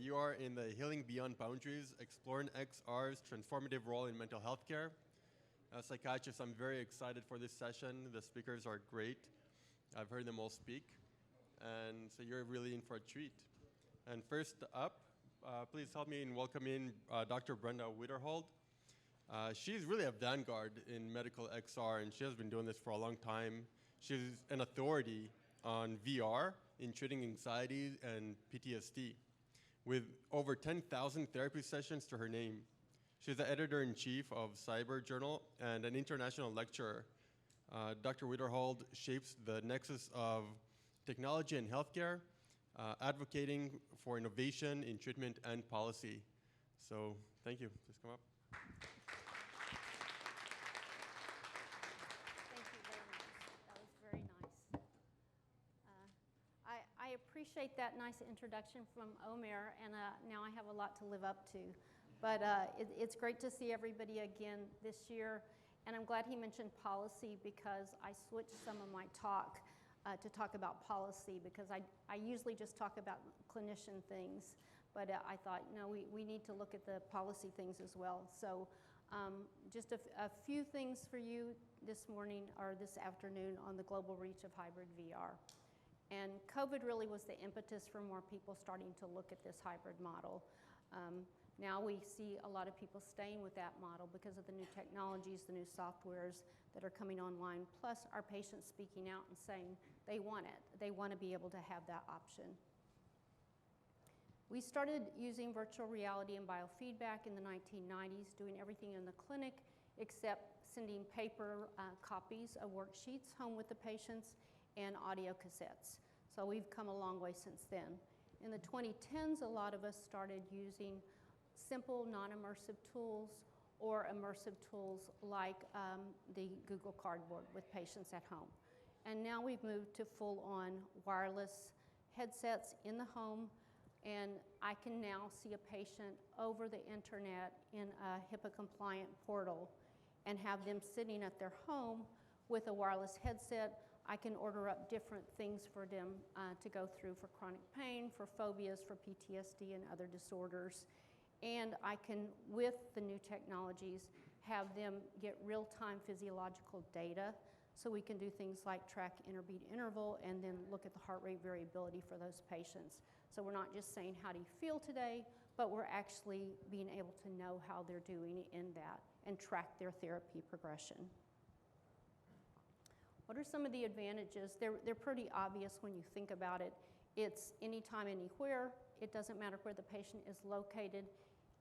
You are in the Healing Beyond Boundaries, Exploring XR's transformative role in mental health care. As a psychiatrist, I'm very excited for this session. The speakers are great. I've heard them all speak. And so you're really in for a treat. And first up, please help me in welcoming Dr. Brenda Wiederhold. She's really a vanguard in medical XR, and she has been doing this for a long time. She's an authority on VR in treating anxiety and PTSD, with over 10,000 therapy sessions to her name. She's the editor-in-chief of Cyber Journal and an international lecturer. Dr. Wiederhold shapes the nexus of technology and healthcare, advocating for innovation in treatment and policy. So thank you. Please come up. I appreciate that nice introduction from Omer, and now I have a lot to live up to. But it's great to see everybody again this year, and I'm glad he mentioned policy because I switched some of my talk to talk about policy because I usually just talk about clinician things, but I thought, no, we need to look at the policy things as well. So just a few things for you this morning or this afternoon on the global reach of hybrid VR. And COVID really was the impetus for more people starting to look at this hybrid model. Now we see a lot of people staying with that model because of the new technologies, the new softwares that are coming online, plus our patients speaking out and saying they want it. They want to be able to have that option. We started using virtual reality and biofeedback in the 1990s, doing everything in the clinic except sending paper copies of worksheets home with the patients and audio cassettes. So we've come a long way since then. In the 2010s, a lot of us started using simple non-immersive tools or immersive tools like the Google Cardboard with patients at home. And now we've moved to full-on wireless headsets in the home, and I can now see a patient over the internet in a HIPAA-compliant portal and have them sitting at their home with a wireless headset. I can order up different things for them to go through for chronic pain, for phobias, for PTSD and other disorders. And I can, with the new technologies, have them get real-time physiological data so we can do things like track interbeat interval and then look at the heart rate variability for those patients. So we're not just saying, how do you feel today, but we're actually being able to know how they're doing in that and track their therapy progression. What are some of the advantages? They're pretty obvious when you think about it. It's anytime, anywhere. It doesn't matter where the patient is located.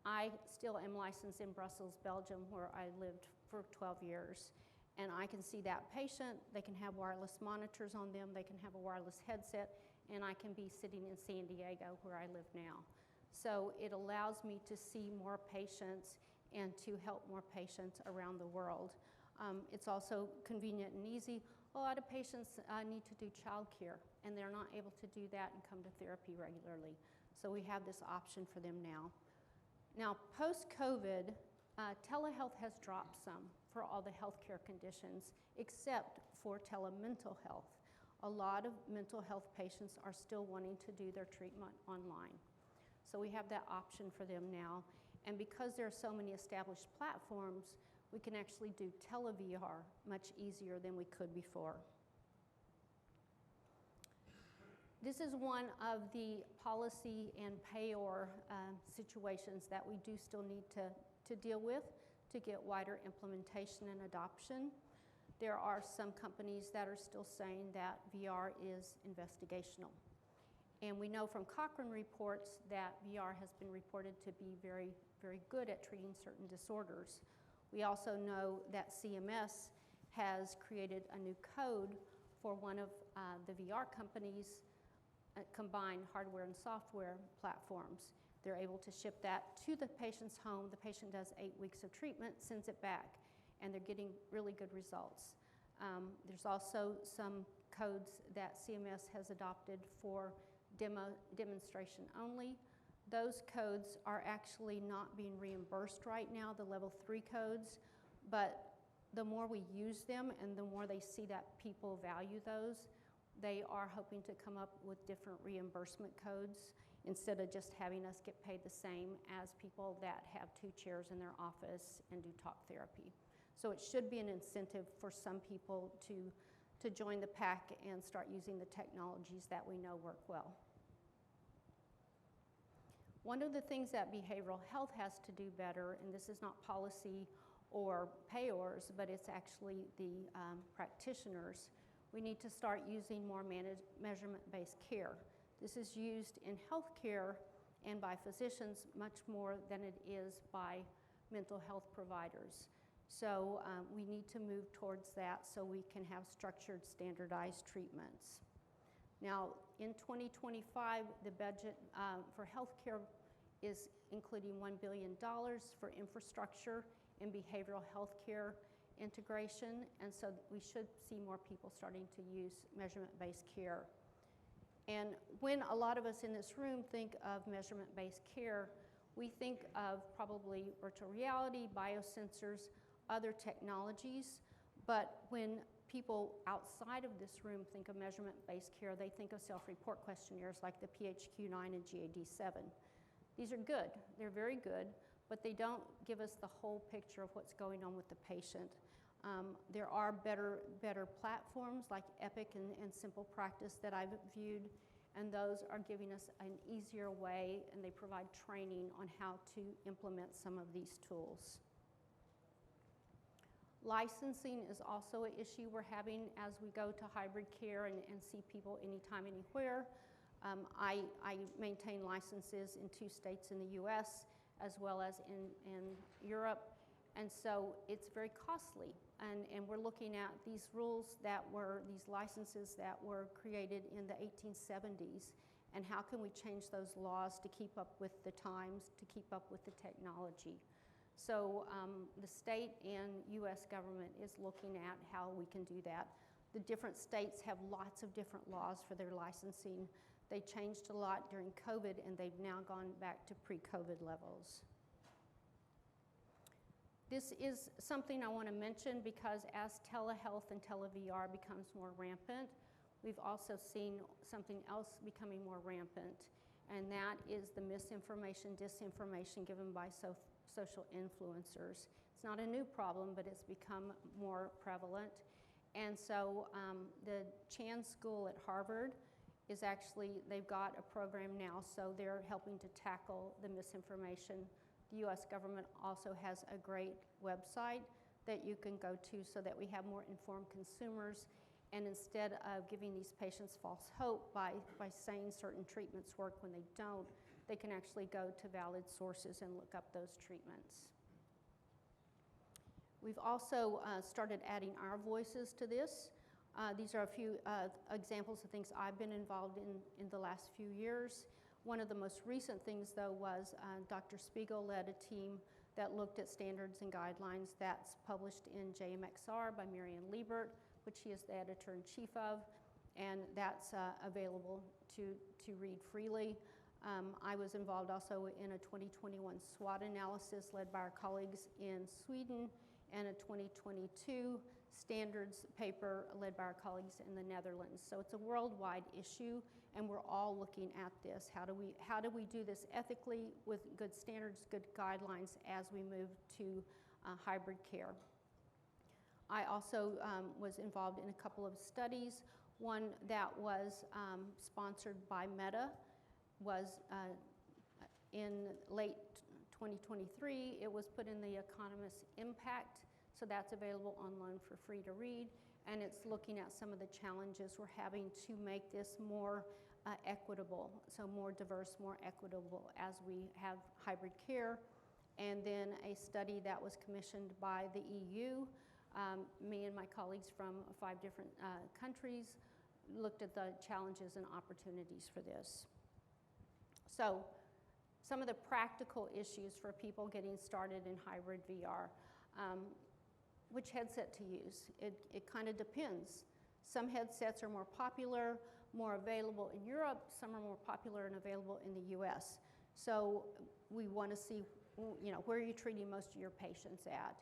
I still am licensed in Brussels, Belgium, where I lived for 12 years. And I can see that patient. They can have wireless monitors on them. They can have a wireless headset. And I can be sitting in San Diego, where I live now. So it allows me to see more patients and to help more patients around the world. It's also convenient and easy. A lot of patients need to do childcare, and they're not able to do that and come to therapy regularly. So we have this option for them now. Now, post-COVID, telehealth has dropped some for all the healthcare conditions, except for telemental health. A lot of mental health patients are still wanting to do their treatment online. So we have that option for them now. And because there are so many established platforms, we can actually do tele-VR much easier than we could before. This is one of the policy and payor situations that we do still need to deal with to get wider implementation and adoption. There are some companies that are still saying that VR is investigational. And we know from Cochrane reports that VR has been reported to be very, very good at treating certain disorders. We also know that CMS has created a new code for one of the VR companies' combined hardware and software platforms. They're able to ship that to the patient's home. The patient does 8 weeks of treatment, sends it back, and they're getting really good results. There's also some codes that CMS has adopted for demonstration only. Those codes are actually not being reimbursed right now, the level 3 codes, but the more we use them and the more they see that people value those, they are hoping to come up with different reimbursement codes instead of just having us get paid the same as people that have 2 chairs in their office and do talk therapy. So it should be an incentive for some people to join the pack and start using the technologies that we know work well. One of the things that behavioral health has to do better, and this is not policy or payors, but it's actually the practitioners, we need to start using more measurement-based care. This is used in healthcare and by physicians much more than it is by mental health providers. So we need to move towards that so we can have structured, standardized treatments. Now, in 2025, the budget for healthcare is including $1 billion for infrastructure and behavioral healthcare integration, and so we should see more people starting to use measurement-based care. And when a lot of us in this room think of measurement-based care, we think of probably virtual reality, biosensors, other technologies, but when people outside of this room think of measurement-based care, they think of self-report questionnaires like the PHQ-9 and GAD-7. These are good, they're very good, but they don't give us the whole picture of what's going on with the patient. There are better platforms like Epic and Simple Practice that I've viewed, and those are giving us an easier way, and they provide training on how to implement some of these tools. Licensing is also an issue we're having as we go to hybrid care and see people anytime, anywhere. I maintain licenses in 2 states in the US as well as in Europe, and so it's very costly. And we're looking at these rules these licenses that were created in the 1870s, and how can we change those laws to keep up with the times, to keep up with the technology. So the state and US government is looking at how we can do that. The different states have lots of different laws for their licensing. They changed a lot during COVID, and they've now gone back to pre-COVID levels. This is something I want to mention because as telehealth and tele-VR becomes more rampant, we've also seen something else becoming more rampant, and that is the misinformation, disinformation given by social influencers. It's not a new problem, but it's become more prevalent. And so the Chan School at Harvard is actually, they've got a program now, so they're helping to tackle the misinformation. The US government also has a great website that you can go to so that we have more informed consumers, and instead of giving these patients false hope by saying certain treatments work when they don't, they can actually go to valid sources and look up those treatments. We've also started adding our voices to this. These are a few examples of things I've been involved in the last few years. One of the most recent things, though, was Dr. Spiegel led a team that looked at standards and guidelines that's published in JMXR by Marianne Liebert, which he is the editor-in-chief of, and that's available to read freely. I was involved also in a 2021 SWOT analysis led by our colleagues in Sweden, and a 2022 standards paper led by our colleagues in the Netherlands. So it's a worldwide issue, and we're all looking at this. How do we do this ethically with good standards, good guidelines as we move to hybrid care? I also was involved in a couple of studies. One that was sponsored by Meta was in late 2023. It was put in the Economist Impact, so that's available online for free to read, and it's looking at some of the challenges we're having to make this more equitable, so more diverse, more equitable as we have hybrid care. And then a study that was commissioned by the EU, me and my colleagues from 5 different countries looked at the challenges and opportunities for this. So some of the practical issues for people getting started in hybrid VR. Which headset to use? It kind of depends. Some headsets are more popular, more available in Europe. Some are more popular and available in the US. So we want to see, where are you treating most of your patients at?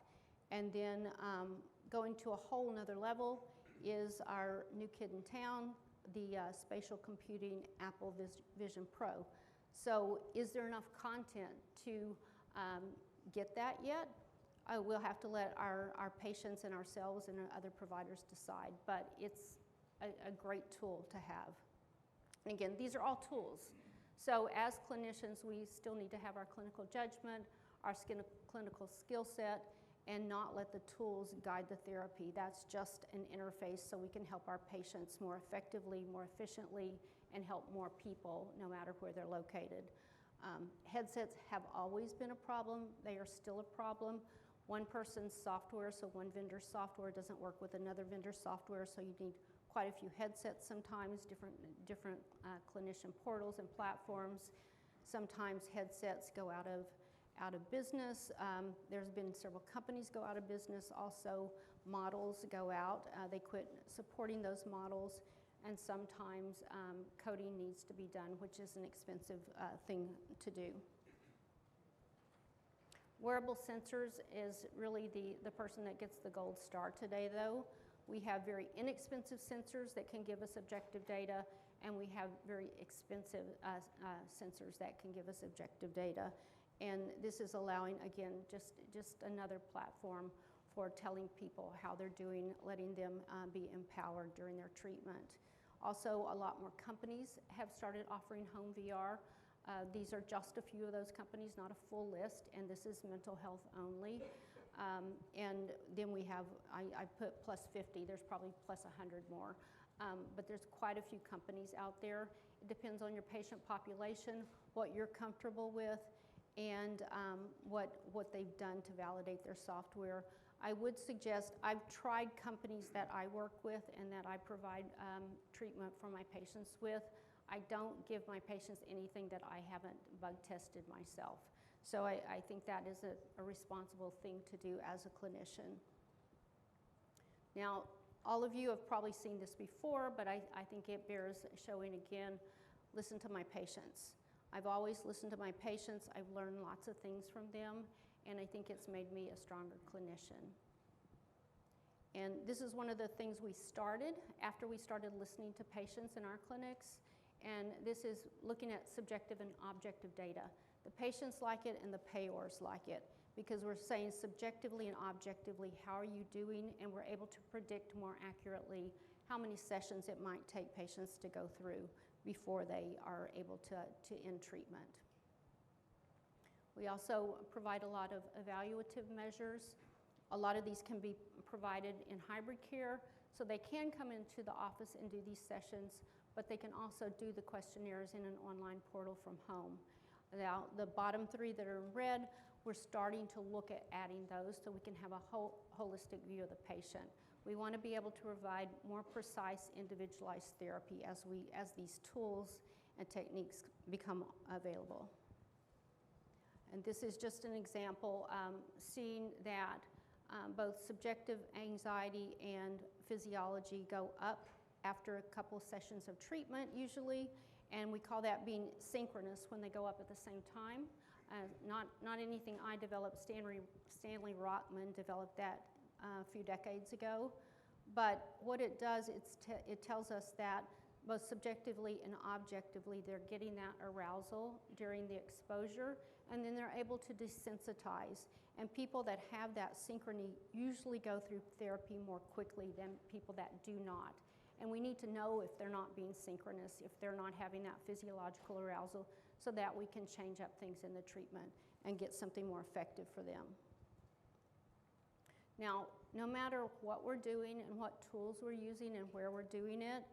And then going to a whole nother level is our new kid in town, the spatial computing Apple Vision Pro. So is there enough content to get that yet? We'll have to let our patients and ourselves and other providers decide, but it's a great tool to have. And again, these are all tools. So as clinicians, we still need to have our clinical judgment, our clinical skill set, and not let the tools guide the therapy. That's just an interface so we can help our patients more effectively, more efficiently, and help more people no matter where they're located. Headsets have always been a problem. They are still a problem. One person's software, so one vendor's software doesn't work with another vendor's software, so you need quite a few headsets sometimes, different clinician portals and platforms. Sometimes headsets go out of business. There's been several companies go out of business. Also, models go out. They quit supporting those models, and sometimes coding needs to be done, which is an expensive thing to do. Wearable sensors is really the person that gets the gold star today, though. We have very inexpensive sensors that can give us objective data, and we have very expensive sensors that can give us objective data. And this is allowing, again, just another platform for telling people how they're doing, letting them be empowered during their treatment. Also, a lot more companies have started offering home VR. These are just a few of those companies, not a full list, and this is mental health only. And then we have, I put plus 50, there's probably plus 100 more. But there's quite a few companies out there. It depends on your patient population, what you're comfortable with, and what they've done to validate their software. I would suggest, I've tried companies that I work with and that I provide treatment for my patients with. I don't give my patients anything that I haven't bug tested myself. So I think that is a responsible thing to do as a clinician. Now, all of you have probably seen this before, but I think it bears showing again. Listen to my patients. I've always listened to my patients. I've learned lots of things from them, and I think it's made me a stronger clinician. And this is one of the things we started after we started listening to patients in our clinics, and this is looking at subjective and objective data. The patients like it and the payors like it, because we're saying subjectively and objectively, how are you doing? And we're able to predict more accurately how many sessions it might take patients to go through before they are able to end treatment. We also provide a lot of evaluative measures. A lot of these can be provided in hybrid care, so they can come into the office and do these sessions, but they can also do the questionnaires in an online portal from home. Now, the bottom three that are in red, we're starting to look at adding those so we can have a holistic view of the patient. We want to be able to provide more precise, individualized therapy as these tools and techniques become available. And this is just an example, seeing that both subjective anxiety and physiology go up after a couple of sessions of treatment usually, and we call that being synchronous when they go up at the same time. Not anything I developed. Stanley Rockman developed that a few decades ago. But what it does, it tells us that both subjectively and objectively, they're getting that arousal during the exposure, and then they're able to desensitize. And people that have that synchrony usually go through therapy more quickly than people that do not. And we need to know if they're not being synchronous, if they're not having that physiological arousal, so that we can change up things in the treatment and get something more effective for them. Now, no matter what we're doing and what tools we're using and where we're doing it,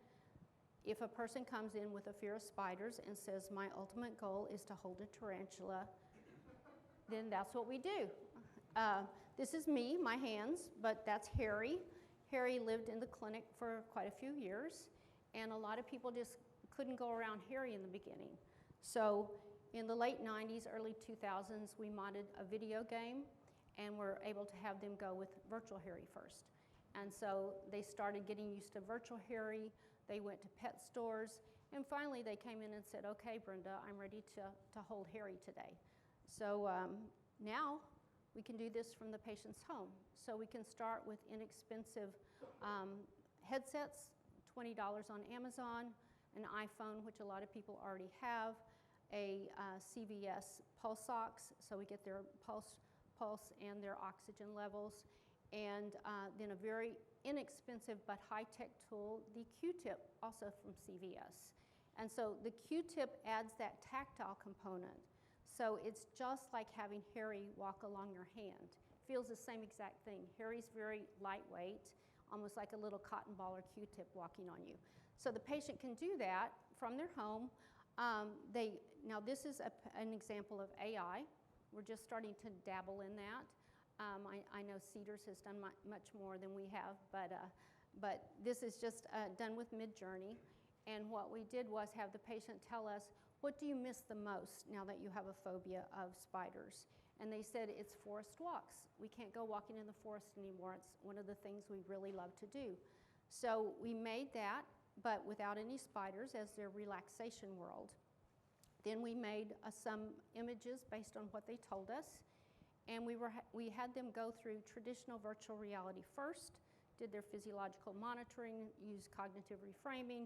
if a person comes in with a fear of spiders and says, my ultimate goal is to hold a tarantula, then that's what we do. This is me, my hands, but that's Harry. Harry lived in the clinic for quite a few years, and a lot of people just couldn't go around Harry in the beginning. So in the late 90s, early 2000s, we modded a video game, and were able to have them go with virtual Harry first. And so they started getting used to virtual Harry. They went to pet stores, and finally they came in and said, okay, Brenda, I'm ready to hold Harry today. So now we can do this from the patient's home. So we can start with inexpensive headsets, $20 on Amazon, an iPhone, which a lot of people already have, a CVS pulse ox, so we get their pulse and their oxygen levels, and then a very inexpensive but high-tech tool, the Q-tip, also from CVS. And so the Q-tip adds that tactile component. So it's just like having Harry walk along your hand. Feels the same exact thing. Harry's very lightweight, almost like a little cotton ball or Q-tip walking on you. So the patient can do that from their home. Now this is an example of AI. We're just starting to dabble in that. I know Cedars has done much more than we have, but this is just done with Midjourney. And what we did was have the patient tell us, what do you miss the most now that you have a phobia of spiders? And they said, it's forest walks. We can't go walking in the forest anymore. It's one of the things we really love to do. So we made that, but without any spiders as their relaxation world. Then we made some images based on what they told us. And we had them go through traditional virtual reality first, did their physiological monitoring, used cognitive reframing,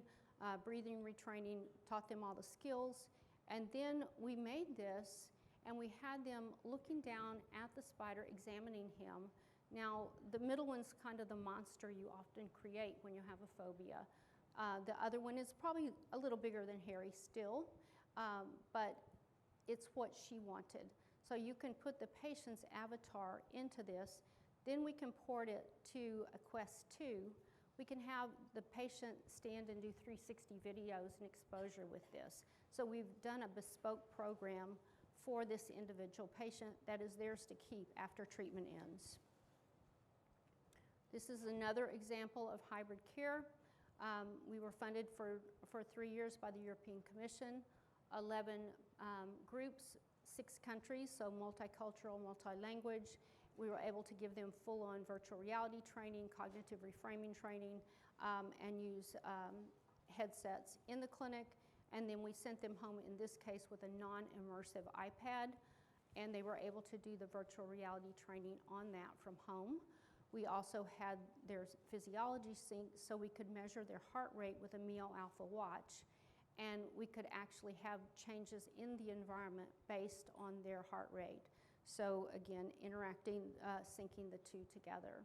breathing retraining, taught them all the skills. And then we made this, and we had them looking down at the spider, examining him. Now, the middle one's kind of the monster you often create when you have a phobia. The other one is probably a little bigger than Harry still, but it's what she wanted. So you can put the patient's avatar into this. Then we can port it to a Quest 2. We can have the patient stand and do 360 videos and exposure with this. So we've done a bespoke program for this individual patient that is theirs to keep after treatment ends. This is another example of hybrid care. We were funded for 3 years by the European Commission, 11 groups, 6 countries, so multicultural, multi-language. We were able to give them full-on virtual reality training, cognitive reframing training, and use headsets in the clinic. And then we sent them home, in this case, with a non-immersive iPad, and they were able to do the virtual reality training on that from home. We also had their physiology synced so we could measure their heart rate with a Mio Alpha watch, and we could actually have changes in the environment based on their heart rate. So again, interacting, syncing the two together.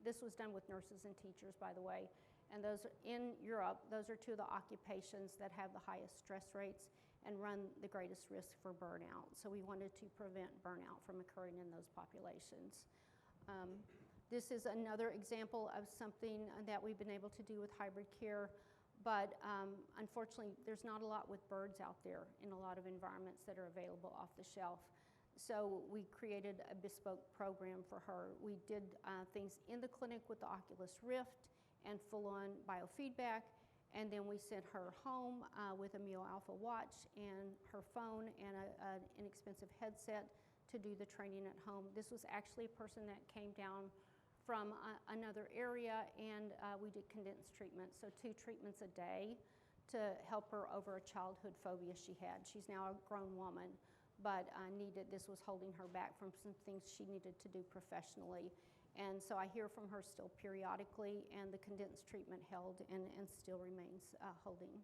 This was done with nurses and teachers, by the way, and those in Europe, those are two of the occupations that have the highest stress rates and run the greatest risk for burnout. So we wanted to prevent burnout from occurring in those populations. This is another example of something that we've been able to do with hybrid care, but unfortunately, there's not a lot with birds out there in a lot of environments that are available off the shelf. So we created a bespoke program for her. We did things in the clinic with the Oculus Rift and full-on biofeedback, and then we sent her home with a Mio Alpha watch and her phone and an inexpensive headset to do the training at home. This was actually a person that came down from another area, and we did condensed treatment, so 2 treatments a day to help her over a childhood phobia she had. She's now a grown woman, but this was holding her back from some things she needed to do professionally. And so I hear from her still periodically, and the condensed treatment held and still remains holding.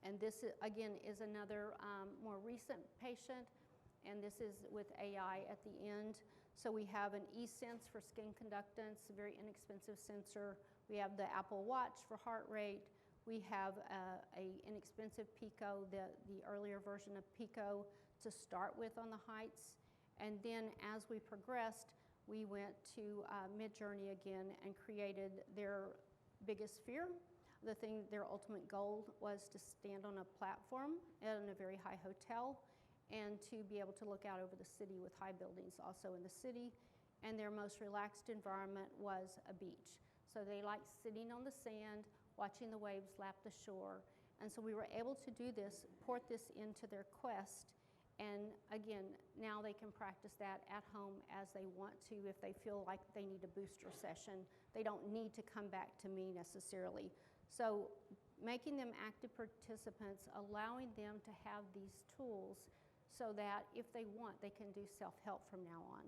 And this, again, is another more recent patient, and this is with AI at the end. So we have an eSense for skin conductance, a very inexpensive sensor. We have the Apple Watch for heart rate. We have an inexpensive Pico, the earlier version of Pico to start with on the heights. And then as we progressed, we went to Midjourney again and created their biggest fear. Their ultimate goal was to stand on a platform in a very high hotel and to be able to look out over the city with high buildings also in the city. And their most relaxed environment was a beach. So they liked sitting on the sand, watching the waves lap the shore. And so we were able to do this, port this into their Quest. And again, now they can practice that at home as they want to. If they feel like they need a booster session, they don't need to come back to me necessarily. So making them active participants, allowing them to have these tools so that if they want, they can do self-help from now on.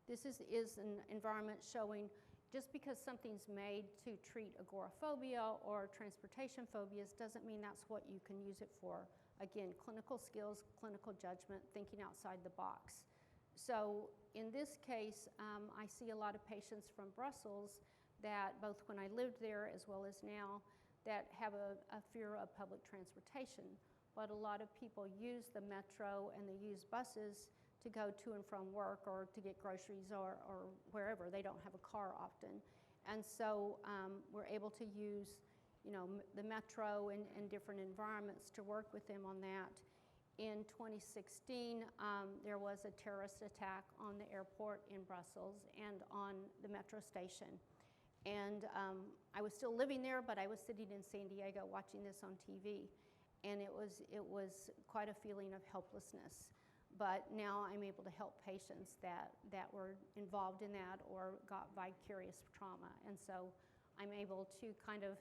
This is an environment showing just because something's made to treat agoraphobia or transportation phobias doesn't mean that's what you can use it for. Again, clinical skills, clinical judgment, thinking outside the box. So in this case, I see a lot of patients from Brussels that both when I lived there as well as now that have a fear of public transportation. But a lot of people use the metro and they use buses to go to and from work or to get groceries or wherever. They don't have a car often. And so we're able to use, the metro and different environments to work with them on that. In 2016, there was a terrorist attack on the airport in Brussels and on the metro station. And I was still living there, but I was sitting in San Diego watching this on TV. And it was quite a feeling of helplessness. But now I'm able to help patients that were involved in that or got vicarious trauma. And so I'm able to kind of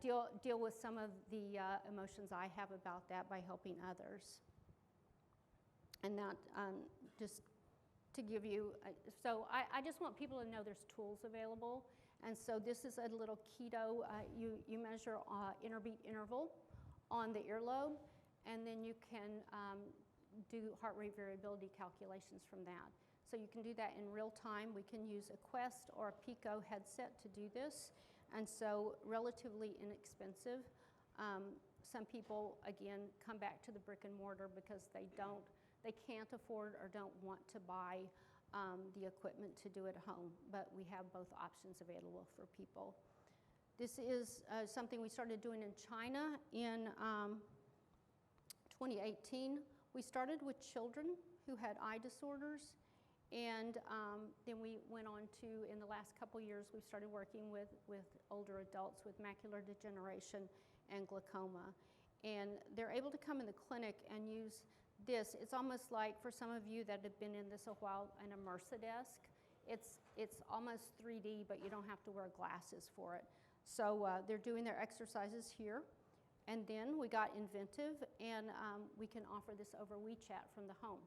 deal with some of the emotions I have about that by helping others. And that just to give you, so I just want people to know there's tools available. And so this is a little keto, you measure inner beat interval on the earlobe, and then you can do heart rate variability calculations from that. So you can do that in real time. We can use a Quest or a Pico headset to do this, and so relatively inexpensive. Some people, again, come back to the brick and mortar because they can't afford or don't want to buy the equipment to do it at home, but we have both options available for people. This is something we started doing in China in 2018. We started with children who had eye disorders, and then we went on to, in the last couple years, we started working with older adults with macular degeneration and glaucoma. And they're able to come in the clinic and use this. It's almost like, for some of you that have been in this a while, an Immersidesk. It's almost 3D, but you don't have to wear glasses for it. So they're doing their exercises here. And then we got inventive, and we can offer this over WeChat from the home.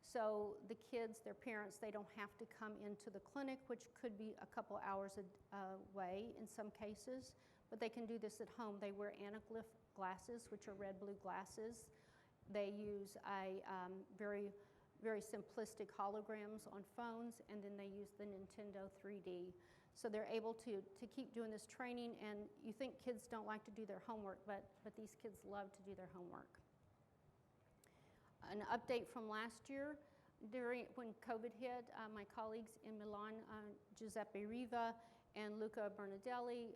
So the kids, their parents, they don't have to come into the clinic, which could be a couple hours away in some cases, but they can do this at home. They wear anaglyph glasses, which are red-blue glasses. They use a very, very simplistic holograms on phones, and then they use the Nintendo 3D. So they're able to keep doing this training, and you think kids don't like to do their homework, but these kids love to do their homework. An update from last year, when COVID hit, my colleagues in Milan, Giuseppe Riva and Luca Bernadelli,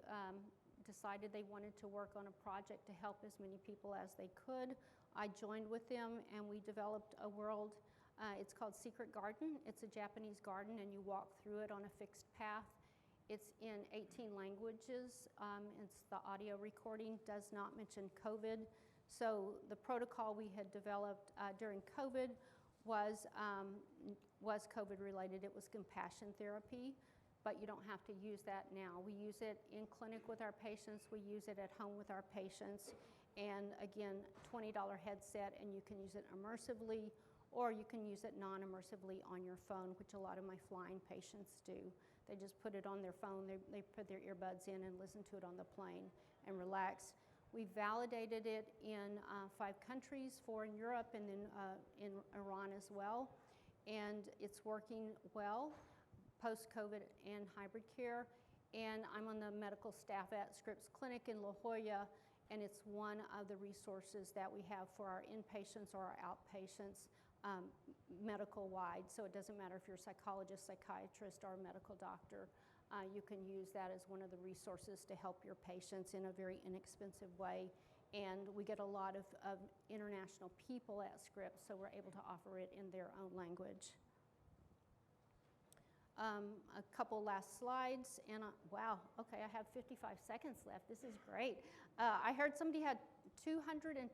decided they wanted to work on a project to help as many people as they could. I joined with them, and we developed a world. It's called Secret Garden. It's a Japanese garden, and you walk through it on a fixed path. It's in 18 languages. It's the audio recording does not mention COVID. So the protocol we had developed during COVID was COVID related. It was compassion therapy, but you don't have to use that now. We use it in clinic with our patients. We use it at home with our patients. And again, $20 headset, and you can use it immersively, or you can use it non-immersively on your phone, which a lot of my flying patients do. They just put it on their phone, they put their earbuds in and listen to it on the plane and relax. We validated it in 5 countries, 4 in Europe, and then in Iran as well. And it's working well, post-COVID and hybrid care. And I'm on the medical staff at Scripps Clinic in La Jolla, and it's one of the resources that we have for our inpatients or our outpatients medical-wide. So it doesn't matter if you're a psychologist, psychiatrist, or a medical doctor. You can use that as one of the resources to help your patients in a very inexpensive way. And we get a lot of international people at Scripps, so we're able to offer it in their own language. A couple last slides, and wow, okay, I have 55 seconds left. This is great. I heard somebody had 222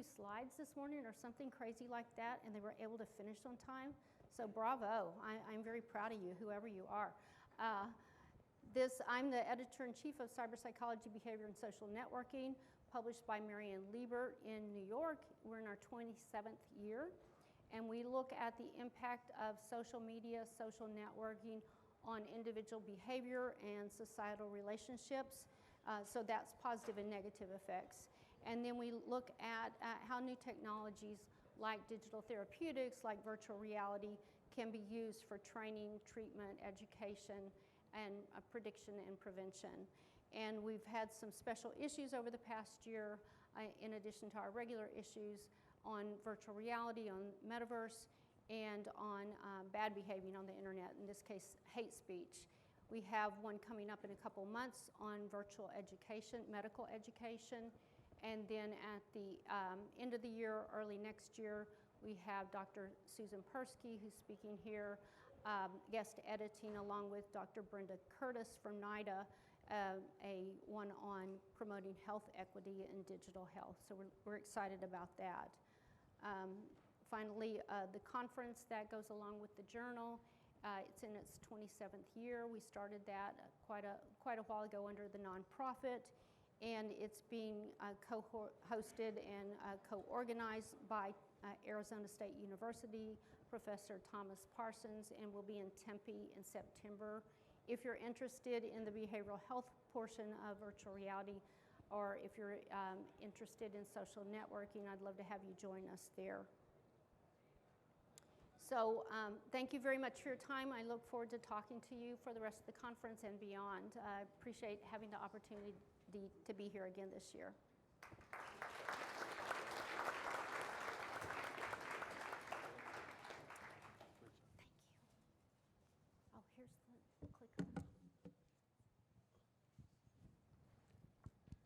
slides this morning or something crazy like that, and they were able to finish on time. So bravo, I'm very proud of you, whoever you are. I'm the editor-in-chief of Cyber-Psychology, Behavior, and Social Networking, published by Marianne Liebert in New York. We're in our 27th year, and we look at the impact of social media, social networking on individual behavior and societal relationships. So that's positive and negative effects. And then we look at how new technologies like digital therapeutics, like virtual reality, can be used for training, treatment, education, and prediction and prevention. And we've had some special issues over the past year, in addition to our regular issues, on virtual reality, on metaverse, and on bad behaving on the internet, in this case, hate speech. We have one coming up in a couple months on virtual education, medical education, and then at the end of the year, early next year, we have Dr. Susan Persky, who's speaking here, guest editing along with Dr. Brenda Curtis from NIDA, a one on promoting health equity in digital health. So we're excited about that. Finally, the conference that goes along with the journal, it's in its 27th year. We started that quite a while ago under the nonprofit, and it's being co-hosted and co-organized by Arizona State University, Professor Thomas Parsons, and will be in Tempe in September. If you're interested in the behavioral health portion of virtual reality, or if you're interested in social networking, I'd love to have you join us there. So thank you very much for your time. I look forward to talking to you for the rest of the conference and beyond. I appreciate having the opportunity to be here again this year.